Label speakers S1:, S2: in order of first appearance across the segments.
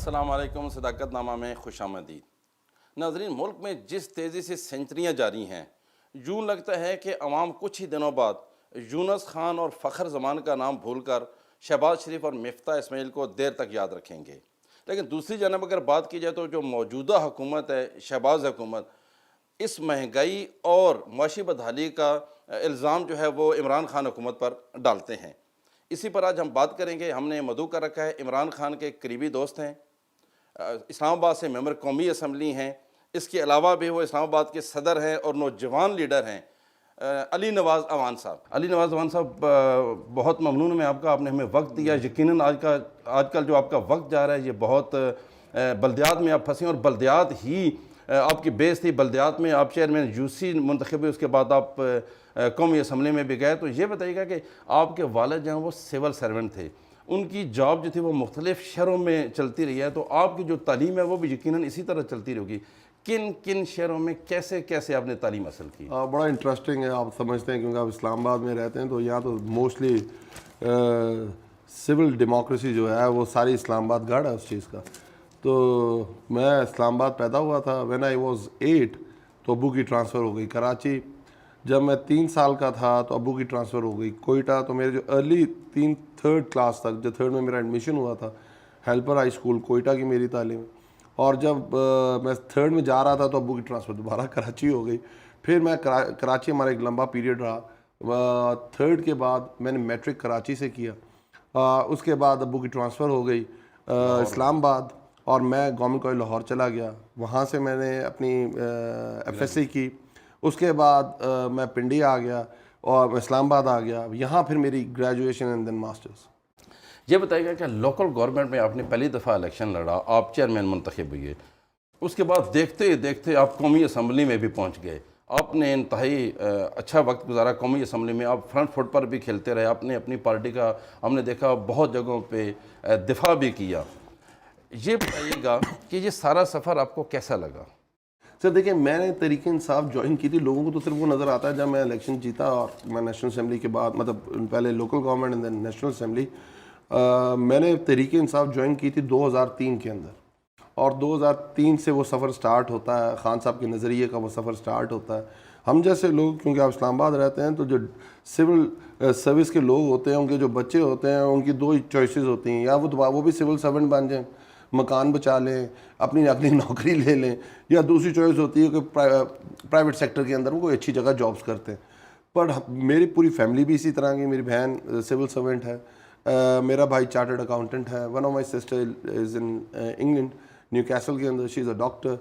S1: السلام علیکم، صداقت نامہ میں خوش آمدید۔ ناظرین، ملک میں جس تیزی سے سینچریاں جاری ہیں، یوں لگتا ہے کہ عوام کچھ ہی دنوں بعد یونس خان اور فخر زمان کا نام بھول کر شہباز شریف اور مفتاح اسماعیل کو دیر تک یاد رکھیں گے۔ لیکن دوسری جانب اگر بات کی جائے تو جو موجودہ حکومت ہے، شہباز حکومت، اس مہنگائی اور معاشی بدحالی کا الزام جو ہے وہ عمران خان حکومت پر ڈالتے ہیں۔ اسی پر آج ہم بات کریں گے۔ ہم نے مدعو کر رکھا ہے، عمران خان کے قریبی دوست ہیں، اسلام آباد سے ممبر قومی اسمبلی ہیں، اس کے علاوہ بھی وہ اسلام آباد کے صدر ہیں اور نوجوان لیڈر ہیں، علی نواز اعوان صاحب۔ علی نواز اعوان صاحب، بہت ممنون ہوں میں آپ کا، آپ نے ہمیں وقت دیا۔ یقیناً آج کل جو آپ کا وقت جا رہا ہے، یہ بہت بلدیات میں آپ پھنسے ہیں اور بلدیات ہی آپ کی بیس تھی۔ بلدیات میں آپ چیئرمین یو سی منتخب ہوئے، اس کے بعد آپ قومی اسمبلی میں بھی گئے۔ تو یہ بتائیے گا کہ آپ کے والد جو ہیں وہ سول سرونٹ تھے، ان کی جاب جو تھی وہ مختلف شہروں میں چلتی رہی ہے، تو آپ کی جو تعلیم ہے وہ بھی یقیناً اسی طرح چلتی رہے گی۔ کن کن شہروں میں کیسے کیسے آپ نے تعلیم حاصل کی؟
S2: بڑا انٹرسٹنگ ہے، آپ سمجھتے ہیں کیونکہ آپ اسلام آباد میں رہتے ہیں تو یہاں تو موسٹلی سول ڈیموکریسی جو ہے وہ ساری اسلام آباد گڑھ ہے اس چیز کا۔ تو میں اسلام آباد پیدا ہوا تھا، وین آئی واز 8 تو ابو کی ٹرانسفر ہو گئی کراچی۔ جب میں 3 سال کا تھا تو ابو کی ٹرانسفر ہو گئی کوئٹہ۔ تو میرے جو ارلی 3rd کلاس تک، جو 3rd میں میرا ایڈمیشن ہوا تھا، ہیلپر ہائی اسکول کوئٹہ کی میری تعلیم۔ اور جب میں 3rd میں جا رہا تھا تو ابو کی ٹرانسفر دوبارہ کراچی ہو گئی۔ پھر میں کراچی، ہمارا ایک لمبا پیریڈ رہا۔ 3rd کے بعد میں نے میٹرک کراچی سے کیا۔ اس کے بعد ابو کی ٹرانسفر ہو گئی اسلام آباد، اور میں گورنمنٹ کالج لاہور چلا گیا۔ وہاں سے میں نے اپنی ایف ایس سی کی۔ اس کے بعد میں پنڈی آ گیا اور اسلام آباد آ گیا، یہاں پھر میری گریجویشن اینڈ دین ماسٹرز۔
S1: یہ بتائیے گا کہ لوکل گورنمنٹ میں آپ نے پہلی دفعہ الیکشن لڑا، آپ چیئرمین منتخب ہوئے، اس کے بعد دیکھتے دیکھتے آپ قومی اسمبلی میں بھی پہنچ گئے۔ آپ نے انتہائی اچھا وقت گزارا قومی اسمبلی میں، آپ فرنٹ فٹ پر بھی کھیلتے رہے، آپ نے اپنی پارٹی کا، ہم نے دیکھا بہت جگہوں پہ دفاع بھی کیا۔ یہ بتائیے گا کہ یہ سارا سفر آپ کو کیسا لگا؟
S2: سر دیکھیں، میں نے تحریک انصاف جوائن کی تھی، لوگوں کو تو صرف وہ نظر آتا ہے جب میں الیکشن جیتا اور میں نیشنل اسمبلی کے بعد، مطلب پہلے local government and then national assembly. میں نے تحریک انصاف جوائن کی تھی 2003 کے اندر، اور 2003 سے وہ سفر سٹارٹ ہوتا ہے، خان صاحب کے نظریے کا وہ سفر سٹارٹ ہوتا ہے۔ ہم جیسے لوگ، کیونکہ آپ اسلام آباد رہتے ہیں، تو جو سول سروس کے لوگ ہوتے ہیں، ان کے جو بچے ہوتے ہیں، ان کی 2 چوائسیز ہوتی ہیں، یا وہ بھی سول سرونٹ بن جائیں، مکان بچا لیں، اپنی نوکری لے لیں، یا دوسری چوائس ہوتی ہے کہ پرائیویٹ سیکٹر کے اندر وہ کوئی اچھی جگہ جابس کرتے ہیں۔ پر میری پوری فیملی بھی اسی طرح کی، میری بہن سول سرونٹ ہے، میرا بھائی چارٹرڈ اکاؤنٹنٹ ہے، one of my sister is in England, new castle کے اندر، شی از اے ڈاکٹر۔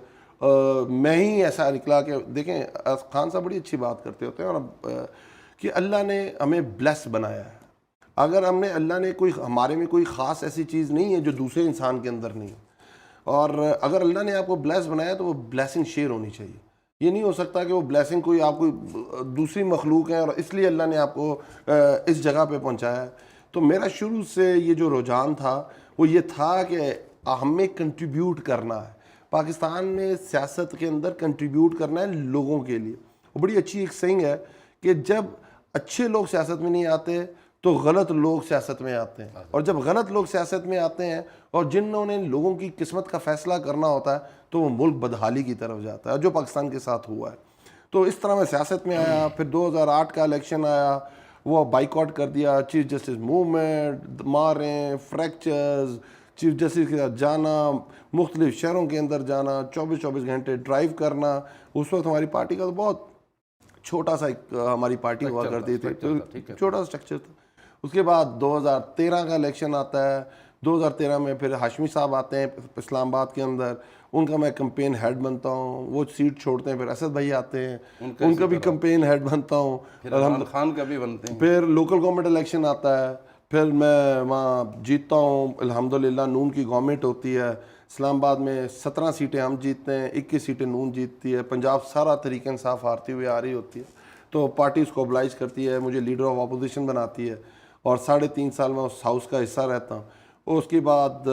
S2: میں ہی ایسا نکلا کہ دیکھیں، خان صاحب بڑی اچھی بات کرتے ہوتے ہیں، اور کہ اللہ نے ہمیں بلیس بنایا ہے۔ اگر اللہ نے ہمارے میں کوئی خاص ایسی چیز نہیں ہے جو دوسرے انسان کے اندر نہیں ہے، اور اگر اللہ نے آپ کو بلیس بنایا تو وہ بلیسنگ شیئر ہونی چاہیے۔ یہ نہیں ہو سکتا کہ وہ بلیسنگ کوئی آپ کو دوسری مخلوق ہے اور اس لیے اللہ نے آپ کو اس جگہ پہ پہنچایا ہے۔ تو میرا شروع سے یہ جو رجحان تھا وہ یہ تھا کہ ہمیں کنٹریبیوٹ کرنا ہے، پاکستان میں سیاست کے اندر کنٹریبیوٹ کرنا ہے لوگوں کے لیے۔ وہ بڑی اچھی ایک سینگ ہے کہ جب اچھے لوگ سیاست میں نہیں آتے تو غلط لوگ سیاست میں آتے ہیں، اور جب غلط لوگ سیاست میں آتے ہیں اور جنہوں نے لوگوں کی قسمت کا فیصلہ کرنا ہوتا ہے تو وہ ملک بدحالی کی طرف جاتا ہے، جو پاکستان کے ساتھ ہوا ہے۔ تو اس طرح میں سیاست میں آیا۔ پھر 2008 کا الیکشن آیا، وہ بائیکاٹ کر دیا، چیف جسٹس موومنٹ، ماریں، فریکچرز، چیف جسٹس کے ساتھ جانا، مختلف شہروں کے اندر جانا، 24 گھنٹے ڈرائیو کرنا۔ اس وقت ہماری پارٹی کا تو بہت چھوٹا سا ایک ہماری پارٹی ہوا کرتی تھی، چھوٹا سا اسٹرکچر تھا۔ اس کے بعد 2013 کا الیکشن آتا ہے۔ 2013 میں پھر ہاشمی صاحب آتے ہیں اسلام آباد کے اندر، ان کا میں کمپین ہیڈ بنتا ہوں، وہ سیٹ چھوڑتے ہیں۔ پھر اسد بھائی آتے ہیں، ان کا بھی کمپین ہیڈ بنتا ہوں،
S1: عمران خان کا بھی بنتے ہیں۔
S2: پھر لوکل گورنمنٹ الیکشن آتا ہے، پھر میں وہاں جیتتا ہوں، الحمدللہ نون کی گورنمنٹ ہوتی ہے۔ اسلام آباد میں 17 سیٹیں ہم جیتتے ہیں، 21 سیٹیں نون جیتتی ہے۔ پنجاب سارا تحریک انصاف ہارتی ہوئی آ رہی ہوتی ہے، تو پارٹی اس کو اوبلائز کرتی ہے، مجھے لیڈر آف اپوزیشن بناتی ہے، اور 3.5 سال میں اس ہاؤس کا حصہ رہتا ہوں۔ اور اس کے بعد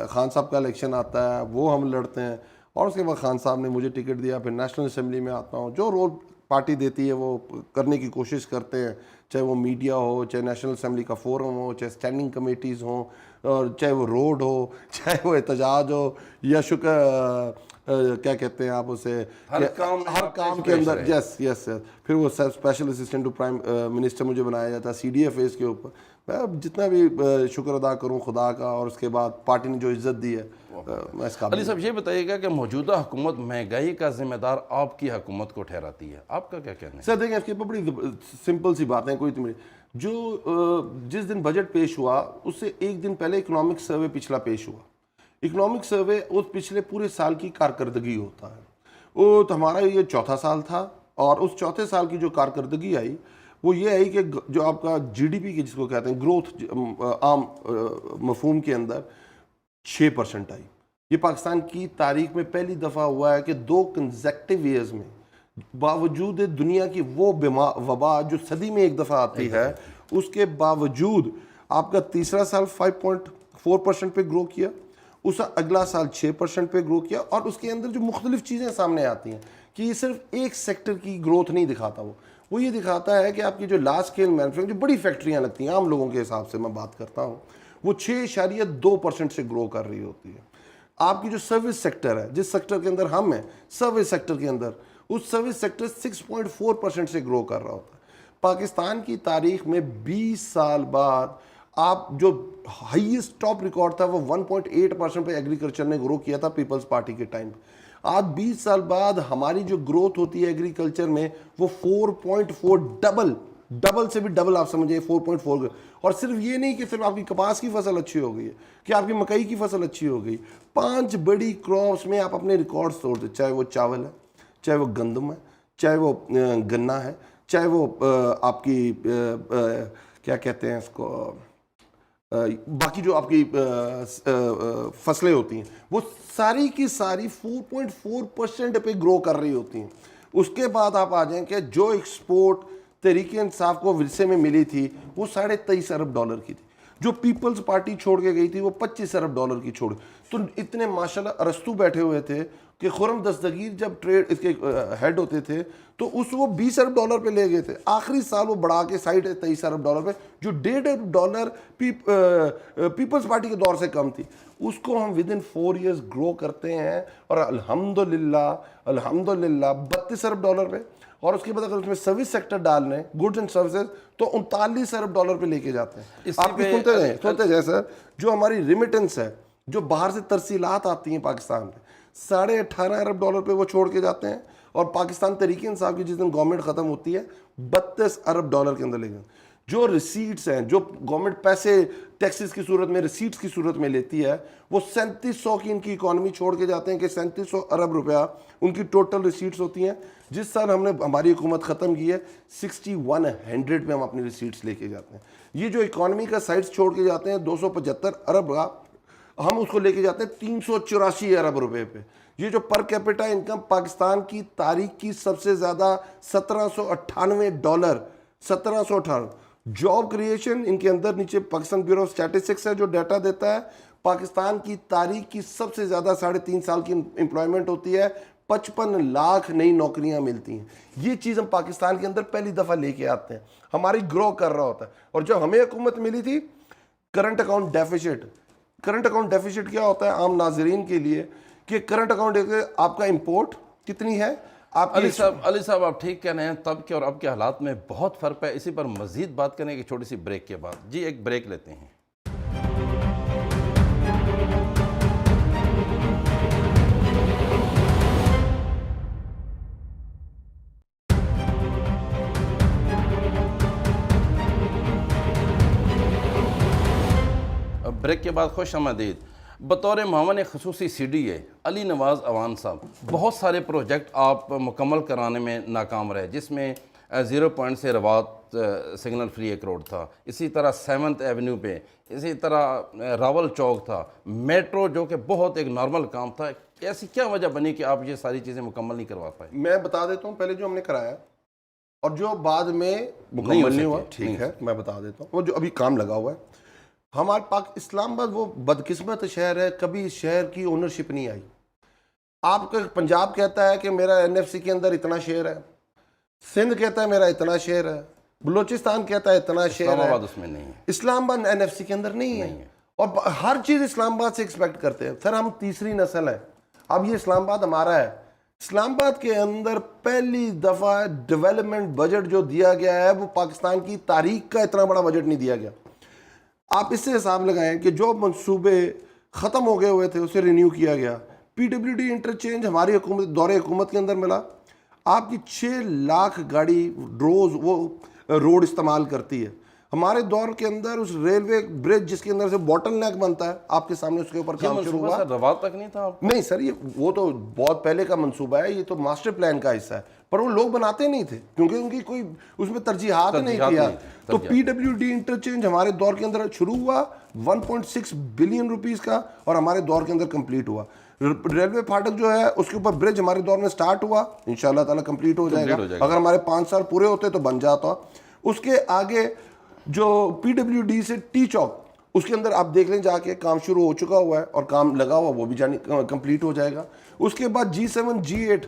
S2: خان صاحب کا الیکشن آتا ہے، وہ ہم لڑتے ہیں، اور اس کے بعد خان صاحب نے مجھے ٹکٹ دیا۔ پھر نیشنل اسمبلی میں آتا ہوں، جو رول پارٹی دیتی ہے وہ کرنے کی کوشش کرتے ہیں، چاہے وہ میڈیا ہو، چاہے نیشنل اسمبلی کا فورم ہو، چاہے اسٹینڈنگ کمیٹیز ہوں، اور چاہے وہ روڈ ہو, چاہے وہ احتجاج ہو, یا کیا کہتے ہیں آپ اسے, ہر کام کے اندر یس یس یس. پھر وہ special assistant to prime minister مجھے بنایا جاتا, CDFAs کے اوپر. میں جتنا بھی شکر ادا کروں خدا کا, اور اس کے بعد پارٹی نے جو عزت دی ہے میں اس قابل.
S1: علی صاحب یہ بتائیے گا کہ موجودہ حکومت مہنگائی کا ذمہ دار آپ کی حکومت کو ٹھہراتی ہے, آپ کا کیا کہنا ہے؟
S2: سر دیکھیں اس کے اوپر بڑی سمپل سی باتیں, کوئی تمہیں جو جس دن بجٹ پیش ہوا اس سے ایک دن پہلے اکنامک سروے پچھلا پیش ہوا. اکنامک سروے اس پچھلے پورے سال کی کارکردگی ہوتا ہے. وہ تو ہمارا یہ چوتھا سال تھا, اور اس چوتھے سال کی جو کارکردگی آئی وہ یہ آئی کہ جو آپ کا GDP کی جس کو کہتے ہیں گروتھ عام مفہوم کے اندر 6% آئی. یہ پاکستان کی تاریخ میں پہلی دفعہ ہوا ہے کہ 2 کنزیکٹیو ایئرز میں باوجود دنیا کی وہ وبا جو صدی میں ایک دفعہ آتی ہے, اس کے باوجود آپ کا تیسرا سال 5.4% پہ گرو کیا, اس اگلا سال 6% پہ گرو کیا. اور اس کے اندر جو مختلف چیزیں سامنے آتی ہیں کہ یہ صرف ایک سیکٹر کی گروتھ نہیں دکھاتا, وہ یہ دکھاتا ہے کہ آپ کی جو لارج اسکیل مینوفیکچرنگ جو بڑی فیکٹریاں لگتی ہیں عام لوگوں کے حساب سے میں بات کرتا ہوں, وہ 6.2% سے گرو کر رہی ہوتی ہے. آپ کی جو سروس سیکٹر ہے, جس سیکٹر کے اندر ہم ہیں, سروس سیکٹر کے اندر, اس سروس سیکٹر 6.4% سے گرو کر رہا ہوتا ہے. پاکستان کی تاریخ میں 20 سال بعد آپ جو ہائیسٹ ٹاپ ریکارڈ تھا وہ 1.8% پہ ایگریکلچر نے گرو کیا تھا پیپلز پارٹی کے ٹائم. آج 20 سال بعد ہماری جو گروتھ ہوتی ہے ایگریکلچر میں وہ 4.4 ڈبل سے بھی ڈبل آپ سمجھیں 4.4. اور صرف یہ نہیں کہ صرف آپ کی کپاس کی فصل اچھی ہو گئی ہے, کہ آپ کی مکئی کی فصل اچھی ہو گئی. 5 بڑی کراپس میں آپ اپنے ریکارڈز توڑتے, چاہے وہ چاول ہے, چاہے وہ گندم ہے, چاہے وہ گنا ہے, چاہے وہ آپ کی کیا کہتے ہیں اس کو, باقی جو آپ کی فصلیں ہوتی ہیں وہ ساری کی ساری 4.4% پہ گرو کر رہی ہوتی ہیں. اس کے بعد آپ آ جائیں کہ جو ایکسپورٹ تحریک انصاف کو ورثے میں ملی تھی وہ $23.5 ارب کی تھی, جو پیپلز پارٹی چھوڑ کے گئی تھی وہ $25 ارب کی چھوڑ. تو اتنے ماشاءاللہ ارسطو بیٹھے ہوئے تھے کہ خرم دستگیر جب ٹریڈ اس کے ہیڈ ہوتے تھے تو وہ $20 ارب پہ لے گئے تھے. آخری سال وہ بڑھا کے $23 ارب پہ, جو $1.5 ارب پیپلز پارٹی کے دور سے کم تھی, اس کو ہم ود ان 4 ایئرز گرو کرتے ہیں. اور الحمدللہ 32 ارب پہ, اور اس کے بعد اگر اس میں سروس سیکٹر ڈال لیں, گڈز اینڈ سروسز, تو $39 ارب پہ لے کے جاتے ہیں. آپ کی سنتے جائیں سر, جو ہماری ریمیٹنس ہے, جو باہر سے ترسیلات آتی ہیں پاکستان میں, $18.5 ارب پہ وہ چھوڑ کے جاتے ہیں. اور پاکستان تحریک انصاف کی جس دن گورنمنٹ ختم ہوتی ہے $32 ارب کے اندر لے گئے. جو ریسیٹس ہیں, جو گورنمنٹ پیسے ٹیکسز کی صورت میں, ریسیٹس کی صورت میں لیتی ہے, وہ 3700 کی ان کی اکانومی چھوڑ کے جاتے ہیں کہ 3700 ارب روپیہ ان کی ٹوٹل ریسیٹس ہوتی ہیں. جس سال ہم نے ہماری حکومت ختم کی ہے 6100 پہ ہم اپنی ریسیٹس لے کے جاتے ہیں. یہ جو اکانومی کا سائٹس چھوڑ کے جاتے ہیں 275 ارب, ہم اس کو لے کے جاتے ہیں 384 ارب روپے پہ. یہ جو پر کیپٹا انکم پاکستان کی تاریخ کی سب سے زیادہ $1798. 1798 جاب کریشن ان کے اندر نیچے پاکستان بیورو آف اسٹیٹسٹکس ہے جو ڈیٹا دیتا ہے, پاکستان کی تاریخ کی سب سے زیادہ 3.5 سال کی امپلائمنٹ ہوتی ہے, 55 لاکھ نئی نوکریاں ملتی ہیں. یہ چیز ہم پاکستان کے اندر پہلی دفعہ لے کے آتے ہیں, ہماری گرو کر رہا ہوتا ہے. اور جب ہمیں حکومت ملی تھی, کرنٹ اکاؤنٹ ڈیفیسٹ کیا ہوتا ہے عام ناظرین کے لیے, کہ کرنٹ اکاؤنٹ آپ کا امپورٹ کتنی ہے.
S1: علی صاحب آپ ٹھیک کہہ رہے ہیں, تب کے اور اب کے حالات میں بہت فرق ہے. اسی پر مزید بات کرنے کی چھوٹی سی بریک کے بعد. جی ایک بریک لیتے ہیں. بریک کے بعد خوش آمدید. بطور معاون خصوصی CDA علی نواز اوان صاحب, بہت سارے پروجیکٹ آپ مکمل کرانے میں ناکام رہے, جس میں 0 پوائنٹ سے روات سگنل فری 1 روڈ تھا, اسی طرح 7th ایونیو پہ, اسی طرح راول چوک تھا, میٹرو جو کہ بہت ایک نارمل کام تھا. ایسی کیا وجہ بنی کہ آپ یہ ساری چیزیں مکمل نہیں کروا پائے؟
S2: میں بتا دیتا ہوں, پہلے جو ہم نے کرایا اور جو بعد میں مکمل نہیں ہوا, ٹھیک ہے میں بتا دیتا ہوں. وہ جو ابھی کام لگا ہوا ہے, ہمارے اسلام آباد وہ بدقسمت شہر ہے, کبھی اس شہر کی اونرشپ نہیں آئی. آپ کا پنجاب کہتا ہے کہ میرا NFC کے اندر اتنا شیئر ہے, سندھ کہتا ہے میرا اتنا شیئر ہے, بلوچستان کہتا ہے اتنا شیئر ہے,
S1: اسلام آباد اس میں نہیں ہے,
S2: اسلام آباد NFC کے اندر نہیں ہے. اور ہر چیز اسلام آباد سے ایکسپیکٹ کرتے ہیں. سر ہم تیسری نسل ہیں, اب یہ اسلام آباد ہمارا ہے. اسلام آباد کے اندر پہلی دفعہ ڈیولپمنٹ بجٹ جو دیا گیا ہے وہ پاکستان کی تاریخ کا اتنا بڑا بجٹ نہیں دیا گیا. آپ اس سے حساب لگائیں کہ جو منصوبے ختم ہو گئے ہوئے تھے اسے رینیو کیا گیا. پی ڈبلیو ڈی انٹرچینج ہماری حکومت دور حکومت کے اندر ملا. آپ کی 6 لاکھ گاڑی روز وہ روڈ استعمال کرتی ہے. ہمارے دور کے اندر اس ریلوے برج جس کے اندر سے باٹل نیک بنتا ہے آپ کے سامنے, اس کے اوپر کام شروع ہوا.
S1: روات تک نہیں تھا.
S2: نہیں سر, یہ وہ تو بہت پہلے کا منصوبہ ہے, یہ تو ماسٹر پلان کا حصہ ہے, پر وہ لوگ بناتے نہیں تھے کیونکہ ان کی کوئی اس میں ترجیحات نہیں کیا. تو پی ڈبلیو ڈی انٹرچینج ہمارے دور کے اندر شروع ہوا 1.6 بلین روپیز کا, اور ہمارے دور کے اندر کمپلیٹ ہوا. ریلوے پھاٹک جو ہے اس کے اوپر برج ہمارے دور میں سٹارٹ ہوا, انشاءاللہ تعالیٰ کمپلیٹ ہو جائے گا. اگر ہمارے 5 سال پورے ہوتے تو بن جاتا. اس کے آگے جو پی ڈبلیو ڈی سے ٹی چوک, اس کے اندر آپ دیکھ لیں جا کے کام شروع ہو چکا ہوا ہے اور کام لگا ہوا, وہ بھی کمپلیٹ ہو جائے گا. اس کے بعد G7 G8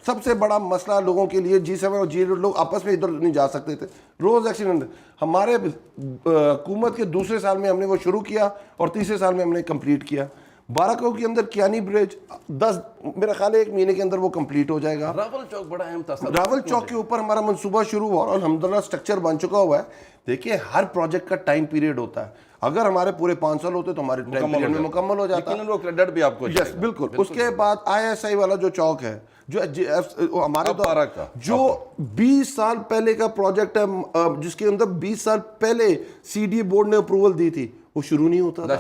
S2: سب سے بڑا مسئلہ لوگوں کے لیے, G7 اور G8 لوگ آپس میں ادھر نہیں جا سکتے تھے, روز ایکسیڈنٹ. ہمارے حکومت کے دوسرے سال میں ہم نے وہ شروع کیا اور تیسرے سال میں ہم نے کمپلیٹ کیا. بارہ کے اندر کیانی برج 10 میرا خیال ہے 1 مہینے کے اندر وہ کمپلیٹ ہو جائے گا.
S1: راول چوک بڑا اہم تھا.
S2: راول چوک کے اوپر ہمارا منصوبہ شروع ہوا اور الحمدللہ سٹرکچر بن چکا ہوا ہے. دیکھیے ہر پروجیکٹ کا ٹائم پیریڈ ہوتا ہے, اگر ہمارے پورے 5 سال ہوتے تو ہمارے ٹائم پیریڈ میں مکمل ہو جاتا.
S1: لیکن وہ کریڈٹ بھی آپ کو.
S2: یس بالکل. اس کے بعد ISI والا جو چوک ہے جو ہمارے دور جو 20 سال پہلے کا پروجیکٹ ہے, جس کے اندر 20 سال پہلے CDA بورڈ نے اپروول دی تھی, وہ شروع نہیں ہوتا تھا.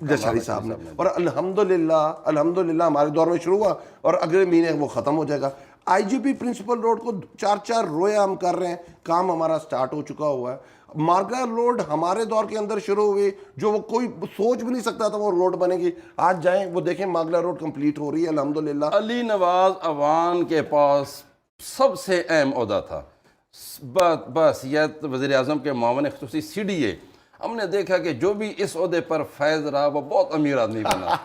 S2: دشاری صاحب نے. اور الحمدللہ ہمارے دور میں شروع ہوا اور اگلے مہینے وہ ختم ہو جائے گا. IGP پرنسپل روڈ کو 4 روئے ہم کر رہے ہیں, کام ہمارا سٹارٹ ہو چکا ہوا ہے. مارگا روڈ ہمارے دور کے اندر شروع ہوئی, جو وہ کوئی سوچ بھی نہیں سکتا تھا وہ روڈ بنے گی. آج جائیں وہ دیکھیں مارگا روڈ کمپلیٹ ہو رہی ہے الحمدللہ.
S1: علی نواز عوان کے پاس سب سے اہم عہدہ تھا, بحیثیت وزیر اعظم کے معاون خصوصی CDA. ہم نے دیکھا کہ جو بھی اس عہدے پر فیض رہا وہ بہت امیر آدمی بنا.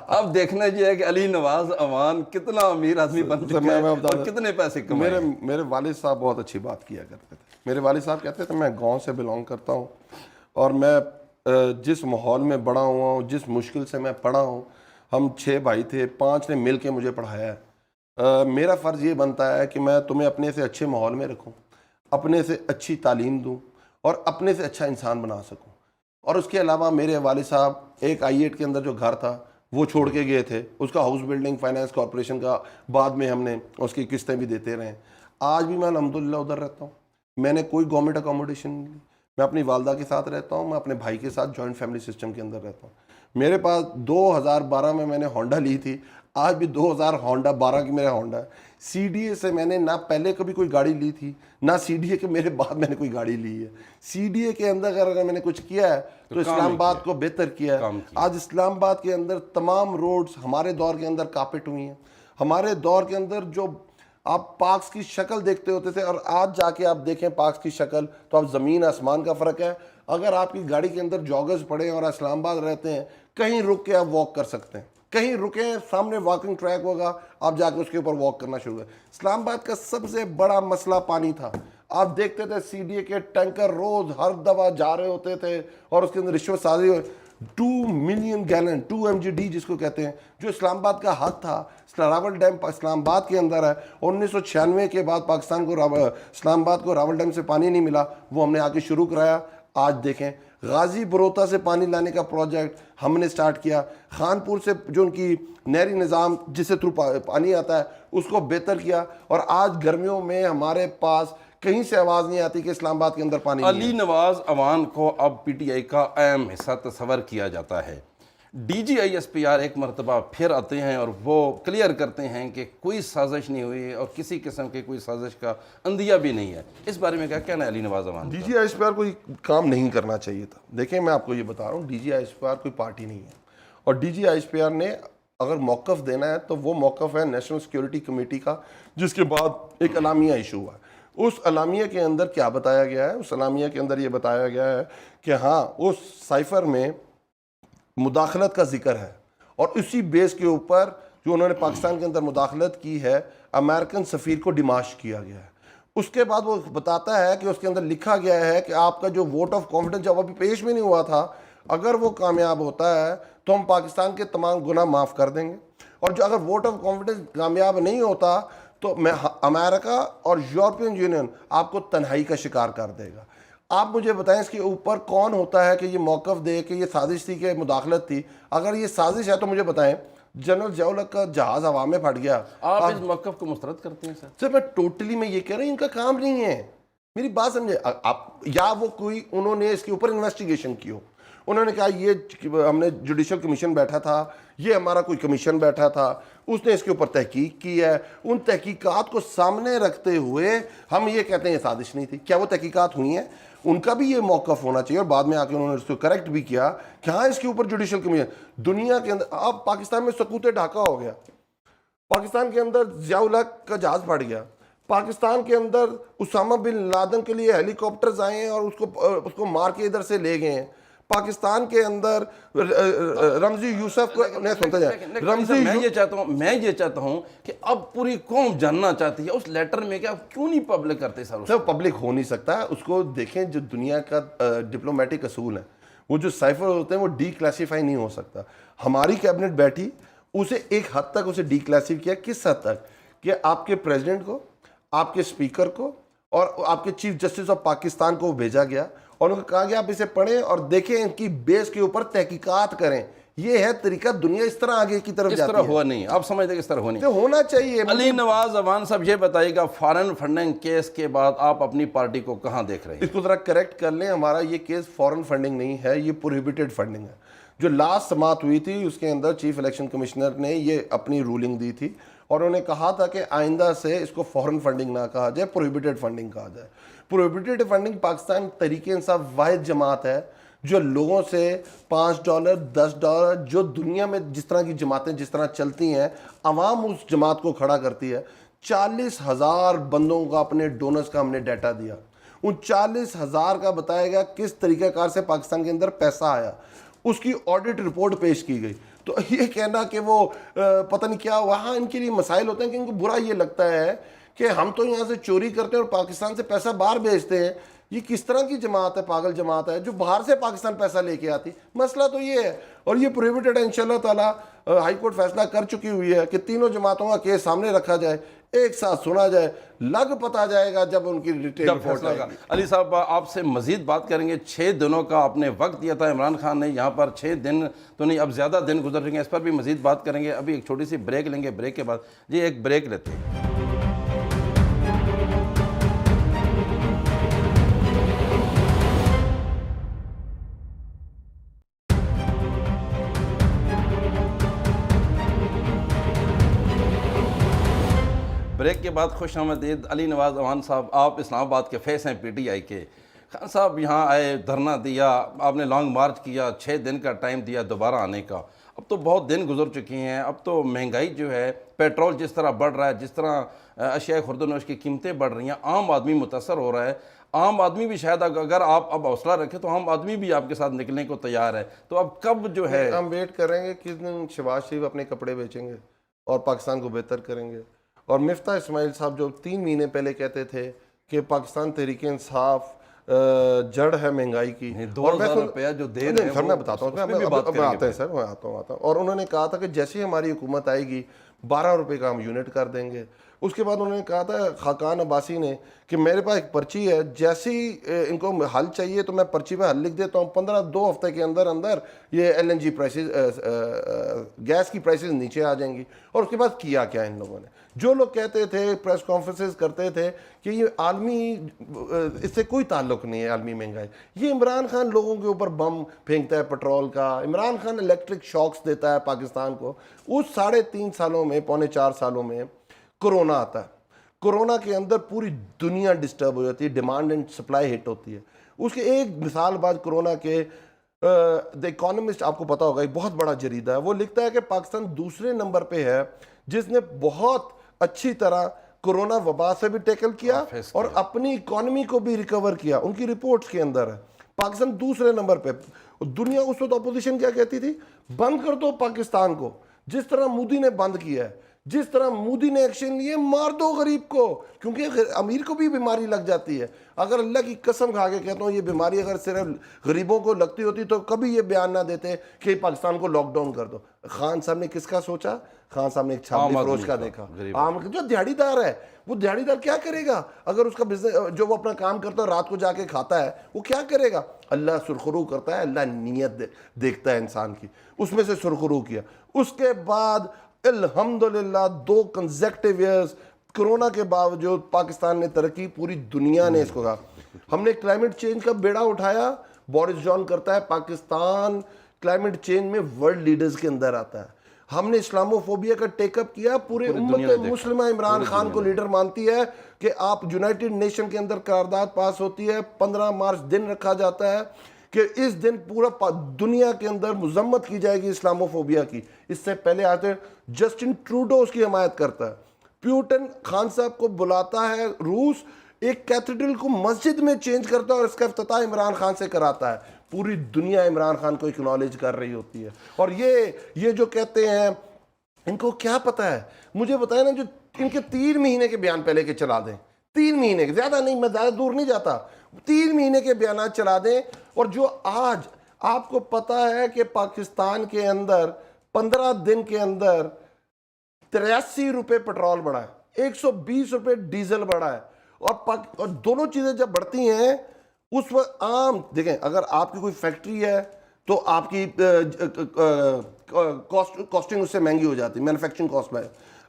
S1: اب دیکھنا یہ ہے کہ علی نواز عوان کتنا امیر آدمی بن چکا ہے اور کتنے پیسے کمائے.
S2: میرے والد صاحب بہت اچھی بات کیا کرتے تھے. میرے والد صاحب کہتے تھے میں گاؤں سے بلانگ کرتا ہوں اور میں جس ماحول میں بڑا ہوا ہوں, جس مشکل سے میں پڑھا ہوں, ہم 6 بھائی تھے, 5 نے مل کے مجھے پڑھایا ہے. میرا فرض یہ بنتا ہے کہ میں تمہیں اپنے سے اچھے ماحول میں رکھوں, اپنے سے اچھی تعلیم دوں اور اپنے سے اچھا انسان بنا سکوں. اور اس کے علاوہ میرے والد صاحب ایک I8 کے اندر جو گھر تھا وہ چھوڑ کے گئے تھے, اس کا ہاؤس بلڈنگ فائنانس کارپوریشن کا بعد میں ہم نے اس کی قسطیں بھی دیتے رہے. آج بھی میں الحمدللہ ادھر رہتا ہوں. میں نے کوئی گورنمنٹ اکوموڈیشن نہیں لی, میں اپنی والدہ کے ساتھ رہتا ہوں, میں اپنے بھائی کے ساتھ جوائنٹ فیملی سسٹم کے اندر رہتا ہوں. میرے پاس 2012 میں نے ہونڈا لی تھی, آج بھی 2012 کی میرا ہونڈا ہے. CDA سے میں نے نہ پہلے کبھی کوئی گاڑی لی تھی, نہ CDA کے میرے بعد میں نے کوئی گاڑی لی ہے. CDA کے اندر اگر میں نے کچھ کیا ہے تو اسلام آباد کو بہتر کیا ہے. آج اسلام آباد کے اندر تمام روڈز ہمارے دور کے اندر کارپیٹ ہوئی ہیں. ہمارے دور کے اندر جو آپ پارکس کی شکل دیکھتے ہوتے تھے اور آج جا کے آپ دیکھیں پارکس کی شکل تو آپ زمین آسمان کا فرق ہے. اگر آپ کی گاڑی کے اندر جاگرز پڑے اور اسلام آباد رہتے ہیں, کہیں رک کے آپ واک کر سکتے ہیں, کہیں رکیں سامنے واکنگ ٹریک ہوگا, آپ جا کے اس کے اوپر واک کرنا شروع کریں. اسلام آباد کا سب سے بڑا مسئلہ پانی تھا. آپ دیکھتے تھے CDA کے ٹینکر روز ہر دفعہ جا رہے ہوتے تھے اور اس کے اندر رشوت سازی 2 ملین گیلن 2 MGD جس کو کہتے ہیں, جو اسلام آباد کا حق تھا. راول ڈیم اسلام آباد کے اندر ہے. 1996 کے بعد پاکستان کو اسلام آباد کو راول ڈیم سے پانی نہیں ملا, وہ ہم نے آ کے شروع کرایا. آج دیکھیں غازی بروتا سے پانی لانے کا پروجیکٹ ہم نے سٹارٹ کیا. خانپور سے جو ان کی نہری نظام جس سے تھرو پانی آتا ہے اس کو بہتر کیا. اور آج گرمیوں میں ہمارے پاس کہیں سے آواز نہیں آتی کہ اسلام آباد کے اندر پانی نہیں ہے.
S1: علی نواز عوان کو اب PTI کا اہم حصہ تصور کیا جاتا ہے. DG ISPR ایک مرتبہ پھر آتے ہیں اور وہ کلیئر کرتے ہیں کہ کوئی سازش نہیں ہوئی اور کسی قسم کے کوئی سازش کا اندیہ بھی نہیں ہے. اس بارے میں کیا کہنا ہے علی نواز عوان؟
S2: DG ISPR کوئی کام نہیں کرنا چاہیے تھا. دیکھیں میں آپ کو یہ بتا رہا ہوں, DG ISPR کوئی پارٹی نہیں ہے اور DG ISPR نے اگر موقف دینا ہے تو وہ موقف ہے نیشنل سیکیورٹی کمیٹی کا, جس کے بعد ایک اعلامیہ ایشو ہوا ہے. اس اعلامیہ کے اندر کیا بتایا گیا ہے؟ اس اعلامیہ کے اندر یہ بتایا گیا ہے کہ ہاں اس سائفر میں مداخلت کا ذکر ہے اور اسی بیس کے اوپر جو انہوں نے پاکستان کے اندر مداخلت کی ہے امریکن سفیر کو ڈیماش کیا گیا ہے. اس کے بعد وہ بتاتا ہے کہ اس کے اندر لکھا گیا ہے کہ آپ کا جو ووٹ آف کانفیڈنس جب ابھی پیش بھی نہیں ہوا تھا, اگر وہ کامیاب ہوتا ہے تو ہم پاکستان کے تمام گناہ معاف کر دیں گے، اور جو اگر ووٹ آف کانفیڈنس کامیاب نہیں ہوتا تو میں امریکہ اور یورپین یونین آپ کو تنہائی کا شکار کر دے گا۔ آپ مجھے بتائیں اس کے اوپر کون ہوتا ہے کہ یہ موقف دے کہ یہ سازش تھی کہ مداخلت تھی؟ اگر یہ سازش ہے تو مجھے بتائیں، جنرل ضیاء الحق کا جہاز ہوا میں پھٹ گیا،
S1: آپ اس موقف کو مسترد کرتے ہیں سر؟
S2: سر میں ٹوٹلی میں یہ کہہ رہا ہوں ان کا کام نہیں ہے، میری بات سمجھے آپ، یا وہ کوئی انہوں نے اس کے اوپر انویسٹیگیشن کی ہو، انہوں نے کہا یہ ہم نے جوڈیشل کمیشن بیٹھا تھا، یہ ہمارا کوئی کمیشن بیٹھا تھا، اس نے اس کے اوپر تحقیق کی ہے، ان تحقیقات کو سامنے رکھتے ہوئے ہم یہ کہتے ہیں یہ سازش نہیں تھی۔ کیا وہ تحقیقات ہوئی ہیں؟ ان کا بھی یہ موقف ہونا چاہیے، اور بعد میں آ کے انہوں نے اس کو کریکٹ بھی کیا کہ ہاں اس کے اوپر جوڈیشل کمیشن۔ دنیا کے اندر اب پاکستان میں سکوت ڈھاکہ ہو گیا، پاکستان کے اندر ضیاء الحق کا جہاز پھٹ گیا، پاکستان کے اندر اسامہ بن لادن کے لیے ہیلی کاپٹرز آئے ہیں اور اس کو مار کے ادھر سے لے گئے ہیں۔ پاکستان کے اندر رمزی یوسف کو نہیں سنتا جائے، رمزی
S1: میں یہ چاہتا ہوں کہ اب پوری قوم جاننا چاہتی ہے اس لیٹر میں کہ آپ کیوں نہیں پبلک کرتے سر؟
S2: پبلک ہو نہیں سکتا، اس کو دیکھیں، جو دنیا کا ڈپلومیٹک اصول ہے، وہ جو سائفر ہوتے ہیں وہ ڈی کلاسیفائی نہیں ہو سکتا۔ ہماری کیبنٹ بیٹھی، اسے ایک حد تک اسے ڈی کلاسیفائی کیا، کس حد تک کہ آپ کے پریزیڈنٹ کو، آپ کے اسپیکر کو اور آپ کے چیف جسٹس آف پاکستان کو بھیجا گیا اور ان کو کہا گیا آپ اسے پڑھیں اور دیکھیں، ان کی بیس کے اوپر تحقیقات کریں۔ یہ ہے طریقہ، دنیا اس طرح آگے کی طرف جاتی ہے۔
S1: اس طرح ہوا نہیں، آپ سمجھتے کہ اس طرح ہوا نہیں؟
S2: ہونا چاہیے۔
S1: علی نواز اعوان صاحب یہ بتائیے گا، فارن فنڈنگ کیس کے بعد آپ اپنی پارٹی کو کہاں دیکھ رہے ہیں؟
S2: اس کو ذرا کریکٹ کر لیں، ہمارا یہ کیس فارن فنڈنگ نہیں ہے، یہ پروہیبیٹڈ فنڈنگ ہے۔ جو لاسٹ سماعت ہوئی تھی اس کے اندر چیف الیکشن کمشنر نے یہ اپنی رولنگ دی تھی اور انہوں نے کہا تھا کہ آئندہ سے اس کو فارن فنڈنگ نہ کہا جائے، پروہیبیٹڈ فنڈنگ کہا جائے۔ پروہیبیٹڈ فنڈنگ پاکستان تحریک انصاف واحد جماعت ہے جو لوگوں سے $5 $10 جو دنیا میں جس طرح کی جماعتیں جس طرح چلتی ہیں، عوام اس جماعت کو کھڑا کرتی ہے۔ 40,000 بندوں کا اپنے ڈونرز کا ہم نے ڈیٹا دیا، ان 40,000 کا بتایا گیا کس طریقہ کار سے پاکستان کے اندر پیسہ آیا، اس کی آڈٹ رپورٹ پیش کی گئی۔ تو یہ کہنا کہ وہ پتہ نہیں کیا ہوا، ہاں ان کے لیے مسائل ہوتے ہیں کہ ان کو برا یہ لگتا ہے کہ ہم تو یہاں سے چوری کرتے ہیں اور پاکستان سے پیسہ باہر بھیجتے ہیں۔ یہ کس طرح کی جماعت ہے، پاگل جماعت ہے جو باہر سے پاکستان پیسہ لے کے آتی؟ مسئلہ تو یہ ہے، اور یہ پروہیبیٹڈ ہے۔ انشاءاللہ تعالیٰ ہائی کورٹ فیصلہ کر چکی ہوئی ہے کہ تینوں جماعتوں کا کیس سامنے رکھا جائے، ایک ساتھ سنا جائے، لگ پتہ جائے گا جب ان کی ڈیٹیل رپورٹ آئے گی۔
S1: علی صاحب آپ سے مزید بات کریں گے۔ 6 دنوں کا آپ نے وقت دیا تھا عمران خان نے، یہاں پر 6 دن تو نہیں، اب زیادہ دن گزر رہے ہیں، اس پر بھی مزید بات کریں گے۔ ابھی ایک چھوٹی سی بریک لیں گے، بریک کے بعد جی ایک بریک لیتے ہیں۔ بریک کے بعد خوش آمدید علی نواز اعوان صاحب، آپ اسلام آباد کے فیس ہیں پی ٹی آئی کے۔ خان صاحب یہاں آئے، دھرنا دیا، آپ نے لانگ مارچ کیا، 6 دن کا ٹائم دیا دوبارہ آنے کا۔ اب تو بہت دن گزر چکی ہیں، اب تو مہنگائی جو ہے، پیٹرول جس طرح بڑھ رہا ہے، جس طرح اشیاء خرد و نوش کی قیمتیں بڑھ رہی ہیں، عام آدمی متاثر ہو رہا ہے۔ عام آدمی بھی شاید اگر آپ اب حوصلہ رکھیں تو عام آدمی بھی آپ کے ساتھ نکلنے کو تیار ہے۔ تو اب کب جو ہے
S2: ہم ویٹ کریں گے کس دن شہباز شریف اپنے کپڑے بیچیں گے اور پاکستان کو بہتر کریں گے، اور مفتاح اسماعیل صاحب جو 3 مہینے پہلے کہتے تھے کہ پاکستان تحریک انصاف جڑ ہے مہنگائی کی،
S1: 2000 روپیہ جو دے رہے ہیں،
S2: پھر میں بتاتا ہوں، میں آتا ہے سر، میں آتا ہوں، اور انہوں نے کہا تھا کہ جیسے ہماری حکومت آئے گی 12 روپے کا ہم یونٹ کر دیں گے۔ اس کے بعد انہوں نے کہا تھا خاقان عباسی نے کہ میرے پاس ایک پرچی ہے، جیسی ان کو حل چاہیے تو میں پرچی پہ حل لکھ دیتا ہوں، 2 ہفتے کے اندر اندر یہ LNG پرائسز، گیس کی پرائسز نیچے آ جائیں گی۔ اور اس کے بعد کیا کیا ان لوگوں نے؟ جو لوگ کہتے تھے، پریس کانفرنسز کرتے تھے کہ یہ عالمی، اس سے کوئی تعلق نہیں ہے عالمی مہنگائی، یہ عمران خان لوگوں کے اوپر بم پھینکتا ہے پیٹرول کا، عمران خان الیکٹرک شاکس دیتا ہے پاکستان کو۔ اس 3.5 سالوں میں، 4.25 سالوں میں کرونا آتا ہے، کرونا کے اندر پوری دنیا ڈسٹرب ہو جاتی ہے، ڈیمانڈ اینڈ سپلائی ہٹ ہوتی ہے۔ اس کے ایک مثال بعد کرونا کے دی اکانومسٹ، آپ کو پتا ہوگا ایک بہت بڑا جریدہ ہے، وہ لکھتا ہے کہ پاکستان دوسرے نمبر پہ ہے جس نے بہت اچھی طرح کرونا وبا سے بھی ٹیکل کیا اور اپنی اکانومی کو بھی ریکور کیا۔ ان کی رپورٹس کے اندر ہے پاکستان دوسرے نمبر پہ۔ دنیا اس وقت اپوزیشن کیا کہتی تھی؟ بند کر دو پاکستان کو، جس طرح مودی نے بند کیا ہے، جس طرح مودی نے ایکشن لیے مار دو غریب کو، کیونکہ امیر کو بھی بیماری لگ جاتی ہے. اگر اللہ کی قسم کھا کے کہتا ہوں یہ بیماری اگر صرف غریبوں کو لگتی ہوتی تو کبھی یہ بیان نہ دیتے کہ پاکستان کو لاک ڈاؤن کر دو. خان صاحب نے کس کا سوچا؟ خان صاحب نے ایک چھاپڑی فروش کا دیکھا، عام جو دیہڑی دار ہے. وہ دیہڑی دار کیا کرے گا اگر اس کا بزنس جو وہ اپنا کام کرتا ہے رات کو جا کے کھاتا ہے، وہ کیا کرے گا؟ اللہ سرخرو کرتا ہے، اللہ نیت دیکھتا ہے انسان کی. اس میں سے سرخرو کیا. اس کے بعد الحمدللہ 2 کنزیکٹیو ایئرز کرونا کے باوجود پاکستان نے ترقی، پوری دنیا نے اس کو کہا. ہم نے کلائمیٹ چینج کا بیڑا اٹھایا. بورس جان کرتا ہے پاکستان کلائمیٹ چینج میں ورلڈ لیڈرز کے اندر آتا ہے. ہم نے اسلامو فوبیا کا ٹیک اپ کیا. پورے امت مسلمہ عمران خان کو لیڈر مانتی ہے کہ آپ یونائٹڈ نیشن کے اندر قرارداد پاس ہوتی ہے، 15 مارچ دن رکھا جاتا ہے کہ اس دن پورا دنیا کے اندر مذمت کی جائے گی اسلامو فوبیا کی. اس سے پہلے آتے جسٹن ٹروڈو اس کی حمایت کرتا ہے. پیوٹن خان صاحب کو بلاتا ہے روس، ایک کیتھیڈرل کو مسجد میں چینج کرتا ہے اور اس کا افتتاح عمران خان سے کراتا ہے. پوری دنیا عمران خان کو اکنالج کر رہی ہوتی ہے. اور یہ جو کہتے ہیں ان کو کیا پتا ہے؟ مجھے بتائیں نا، جو ان کے 3 مہینے کے بیان پہلے کے چلا دیں، 3 مہینے کے، زیادہ نہیں، میں زیادہ دور نہیں جاتا، 3 مہینے کے بیانات چلا دیں. اور جو آج آپ کو پتا ہے کہ پاکستان کے اندر 15 دن کے اندر 83 روپے پٹرول بڑھا ہے، 120 روپے ڈیزل بڑھا ہے. اور دونوں چیزیں جب بڑھتی ہیں اس وقت عام دیکھیں، اگر آپ کی کوئی فیکٹری ہے تو آپ کی کاسٹنگ اس سے مہنگی ہو جاتی ہے، مینوفیکچرنگ کاسٹ میں.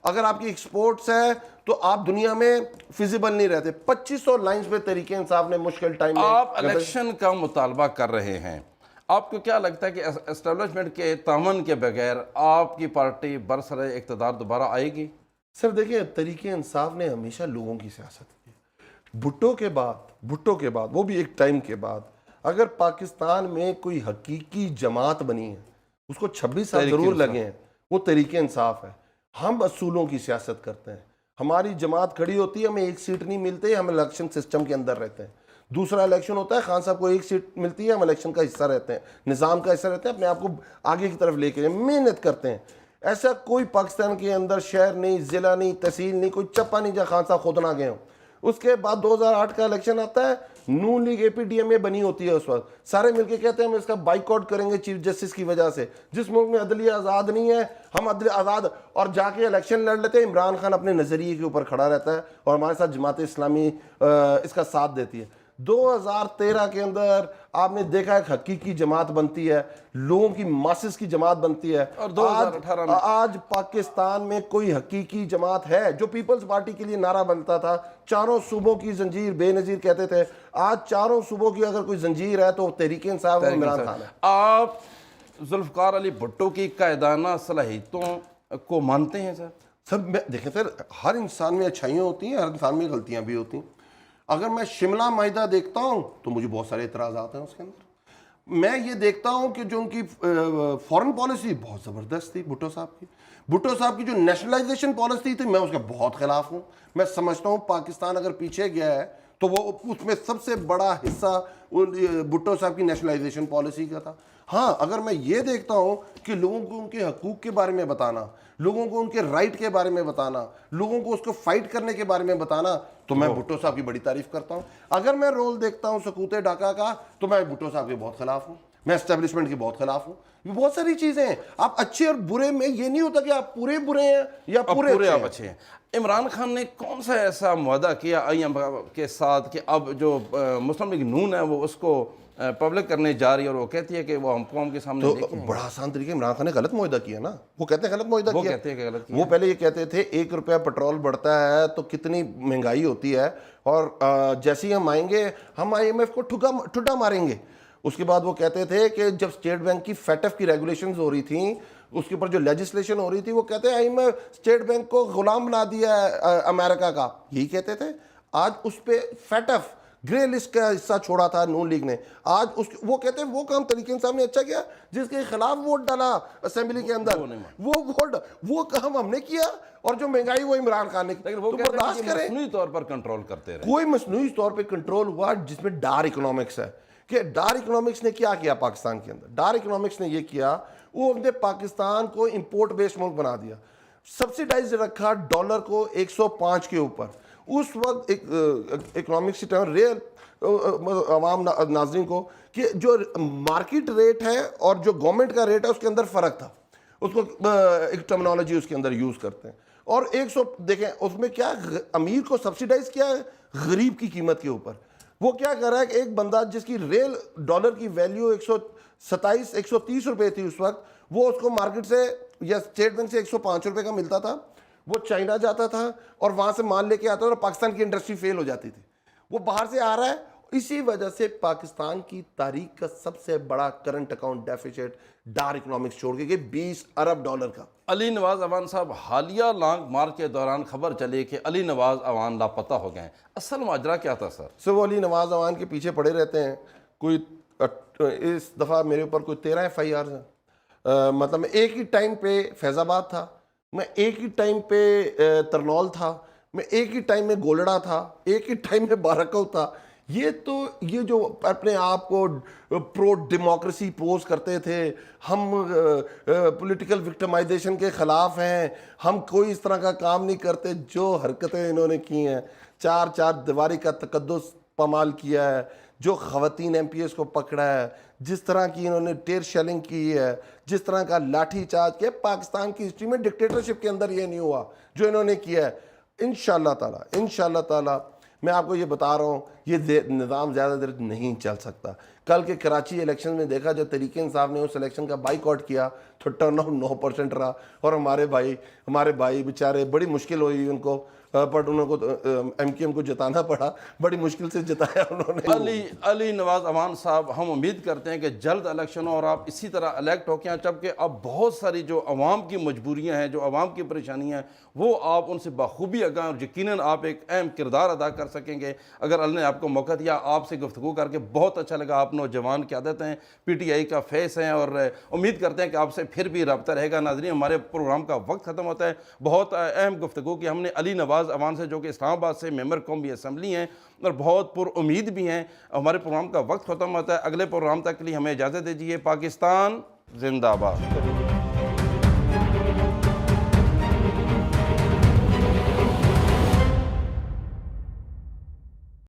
S2: اگر آپ کی ایکسپورٹس ہے تو آپ دنیا میں فیزیبل نہیں رہتے. 2500 لائنز پہ تحریک انصاف نے مشکل ٹائم میں.
S1: آپ الیکشن کا مطالبہ کر رہے ہیں، آپ کو کیا لگتا ہے کہ اسٹیبلشمنٹ کے تعاون کے بغیر آپ کی پارٹی برسر اقتدار دوبارہ آئے گی؟
S2: سر دیکھیں، تحریک انصاف نے ہمیشہ لوگوں کی سیاست کی. بھٹو کے بعد وہ بھی ایک ٹائم کے بعد اگر پاکستان میں کوئی حقیقی جماعت بنی ہے، اس کو 26 سال ضرور لگے ہیں، وہ تحریک انصاف ہے. ہم اصولوں کی سیاست کرتے ہیں. ہماری جماعت کھڑی ہوتی ہے، ہمیں 1 سیٹ نہیں ملتے، ہم الیکشن سسٹم کے اندر رہتے ہیں. دوسرا الیکشن ہوتا ہے، خان صاحب کو 1 سیٹ ملتی ہے، ہم الیکشن کا حصہ رہتے ہیں، نظام کا حصہ رہتے ہیں، اپنے آپ کو آگے کی طرف لے کے محنت کرتے ہیں. ایسا کوئی پاکستان کے اندر شہر نہیں، ضلع نہیں، تحصیل نہیں، کوئی چپا نہیں جہاں خان صاحب خود نہ گئے ہوں. اس کے بعد 2008 کا الیکشن آتا ہے، نون لیگ اے پی ڈی ایم اے بنی ہوتی ہے. اس وقت سارے مل کے کہتے ہیں ہم اس کا بائیک آؤٹ کریں گے چیف جسٹس کی وجہ سے. جس ملک میں عدلیہ آزاد نہیں ہے، ہم عدلیہ آزاد اور جا کے الیکشن لڑ لیتے ہیں. عمران خان اپنے نظریے کے اوپر کھڑا رہتا ہے اور ہمارے ساتھ جماعت اسلامی اس کا ساتھ دیتی ہے. 2013 کے اندر آپ نے دیکھا ایک حقیقی جماعت بنتی ہے، لوگوں کی ماسس کی جماعت بنتی ہے.
S1: اور 2018 میں
S2: آج پاکستان میں کوئی حقیقی جماعت ہے جو پیپلز پارٹی کے لیے نعرہ بنتا تھا، 4 صوبوں کی زنجیر بے نظیر کہتے تھے. آج 4 صوبوں کی اگر کوئی زنجیر ہے تو تحریک انصاف اور عمران خان ہے.
S1: آپ ذوالفقار علی بھٹو کی قائدانہ صلاحیتوں کو مانتے ہیں سر؟
S2: سب دیکھیں سر، ہر انسان میں اچھائیاں ہوتی ہیں، ہر انسان میں غلطیاں بھی ہوتی ہیں. اگر میں شملہ معاہدہ دیکھتا ہوں تو مجھے بہت سارے اعتراضات ہیں اس کے اندر. میں یہ دیکھتا ہوں کہ جو ان کی فورن پالیسی بہت زبردست تھی بھٹو صاحب کی جو نیشنلائزیشن پالیسی تھی، میں اس کا بہت خلاف ہوں. میں سمجھتا ہوں پاکستان اگر پیچھے گیا ہے تو وہ اس میں سب سے بڑا حصہ بھٹو صاحب کی نیشنلائزیشن پالیسی کا تھا. ہاں، اگر میں یہ دیکھتا ہوں کہ لوگوں کو ان کے حقوق کے بارے میں بتانا، لوگوں کو ان کے رائٹ کے بارے میں بتانا، لوگوں کو اس کو فائٹ کرنے کے بارے میں بتانا، تو میں بھٹو صاحب کی بڑی تعریف کرتا ہوں. اگر میں رول دیکھتا ہوں سقوط ڈھاکہ کا تو میں بھٹو صاحب کے بہت خلاف ہوں، میں اسٹیبلشمنٹ کے بہت خلاف ہوں. یہ بہت ساری چیزیں ہیں. آپ اچھے اور برے میں یہ نہیں ہوتا کہ آپ پورے برے ہیں یا پورے
S1: آپ اچھے ہیں. عمران خان نے کون سا ایسا معاہدہ کیا آئی ایم کے ساتھ کہ اب جو مسلم لیگ نون ہے وہ اس کو پبلک کرنے جا رہی ہے اور وہ کہتی ہے کہ وہ ہم قوم کے سامنے
S2: تو بڑا آسان طریقے عمران خان نے غلط معاہدہ کیا نا. وہ کہتے ہیں غلط معاہدہ کیا.
S1: وہ کہتے ہیں کہ غلط کیا.
S2: وہ پہلے یہ کہتے تھے 1 روپیہ پٹرول بڑھتا ہے تو کتنی مہنگائی ہوتی ہے، اور جیسے ہی ہم آئیں گے ہم آئی ایم ایف کو ٹھڈا ماریں گے. اس کے بعد وہ کہتے تھے کہ جب اسٹیٹ بینک کی فیٹ ایف کی ریگولیشنز ہو رہی تھیں، اس کے اوپر جو لیجسلیشن ہو رہی تھی، وہ کہتے ہیں I M F state bank کو غلام بنا دیا ہے امریکہ کا. یہی کہتے تھے. آج اس پہ فیٹ ایف گرے لسٹ کا حصہ چھوڑا تھا نون لیگ نے. آج وہ کہتے ہیں وہ کام تحریک انصاف نے اچھا کیا جس کے خلاف ووٹ ڈالا اسمبلی کے اندر، وہ کام ہم نے کیا. اور جو مہنگائی وہ عمران خان نے کی.
S1: وہ برداشت کریں مصنوعی طور پر کنٹرول کرتے رہے.
S2: کوئی مصنوعی طور پہ کنٹرول ہوا جس میں ڈار اکنامکس ہے. کہ ڈار اکنامکس نے کیا پاکستان کے اندر؟ ڈار اکنامکس نے یہ کیا، وہ اپنے پاکستان کو امپورٹ بیسڈ ملک بنا دیا. سبسیڈائز رکھا ڈالر کو 105 کے اوپر. اس وقت اکنامکس ریئل عوام ناظرین کو کہ جو مارکیٹ ریٹ ہے اور جو گورنمنٹ کا ریٹ ہے اس کے اندر فرق تھا. اس کو ایک ٹرمنالوجی اس کے اندر یوز کرتے ہیں. اور 100 دیکھیں اس میں کیا امیر کو سبسیڈائز کیا ہے غریب کی قیمت کے اوپر. وہ کیا کر رہا ہے کہ ایک بندہ جس کی ریل ڈالر کی ویلیو 127 130 روپے تھی اس وقت, وہ اس کو مارکیٹ سے یا اسٹیٹ بینک سے 105 روپے کا ملتا تھا. وہ چائنا جاتا تھا اور وہاں سے مال لے کے آتا تھا اور پاکستان کی انڈسٹری فیل ہو جاتی تھی. وہ باہر سے آ رہا ہے. اسی وجہ سے پاکستان کی تاریخ کا سب سے بڑا current account deficit Dar economics چھوڑ کے 20 ارب ڈالر کا.
S1: علی نواز اوان صاحب, حالیہ لانگ مارچ کے دوران خبر چلی کہ علی نواز اوان لاپتہ ہو گئے ہیں. اصل ماجرا کیا تھا سر؟
S2: سر وہ علی نواز اوان کے پیچھے پڑے رہتے ہیں. کوئی اس دفعہ میرے اوپر کوئی 13 FIRs ہیں. مطلب میں ایک ہی ٹائم پہ فیض آباد تھا, میں ایک ہی ٹائم پہ ترنول تھا, میں ایک ہی ٹائم میں گولڑا تھا, ایک ہی ٹائم میں بارکو تھا. یہ جو اپنے آپ کو پرو ڈیموکریسی پوز کرتے تھے, ہم پولیٹیکل وکٹمائزیشن کے خلاف ہیں, ہم کوئی اس طرح کا کام نہیں کرتے, جو حرکتیں انہوں نے کی ہیں, چار دیواری کا تقدس پامال کیا ہے, جو خواتین MPs کو پکڑا ہے, جس طرح کی انہوں نے ٹیر شیلنگ کی ہے, جس طرح کا لاٹھی چارج کیا, پاکستان کی ہسٹری میں ڈکٹیٹرشپ کے اندر یہ نہیں ہوا جو انہوں نے کیا ہے. انشاءاللہ تعالی میں آپ کو یہ بتا رہا ہوں, یہ نظام زیادہ دیر نہیں چل سکتا. کل کے کراچی الیکشن میں دیکھا جو تحریک انصاف نے اس الیکشن کا بائی کاٹ کیا تو ٹرن آؤٹ 9% رہا, اور ہمارے بھائی بیچارے بڑی مشکل ہوئی ان کو, بٹ انہوں کو MQM کو جتانا پڑا, بڑی مشکل سے جتایا انہوں نے.
S1: علی نواز اوان صاحب, ہم امید کرتے ہیں کہ جلد الیکشن ہو اور آپ اسی طرح الیکٹ ہو کے, جبکہ اب بہت ساری جو عوام کی مجبوریاں ہیں, جو عوام کی پریشانیاں ہیں, وہ آپ ان سے بخوبی آگاہ, اور یقیناً آپ ایک اہم کردار ادا کر سکیں گے اگر اللہ نے آپ کو موقع دیا. آپ سے گفتگو کر کے بہت اچھا لگا. آپ نوجوان قیادت ہیں, PTI کا فیس ہیں, اور امید کرتے ہیں کہ آپ سے پھر بھی رابطہ رہے گا. ناظرین, ہمارے پروگرام کا وقت ختم ہوتا ہے. بہت اہم گفتگو کی ہم نے علی نواز اوان سے, جو کہ اسلام آباد سے ممبر قومی اسمبلی ہیں اور بہت پر امید بھی ہیں. ہمارے پروگرام کا وقت ختم ہوتا ہے. اگلے پروگرام تک کے لیے ہمیں اجازت دیجیے. پاکستان زندہ باد.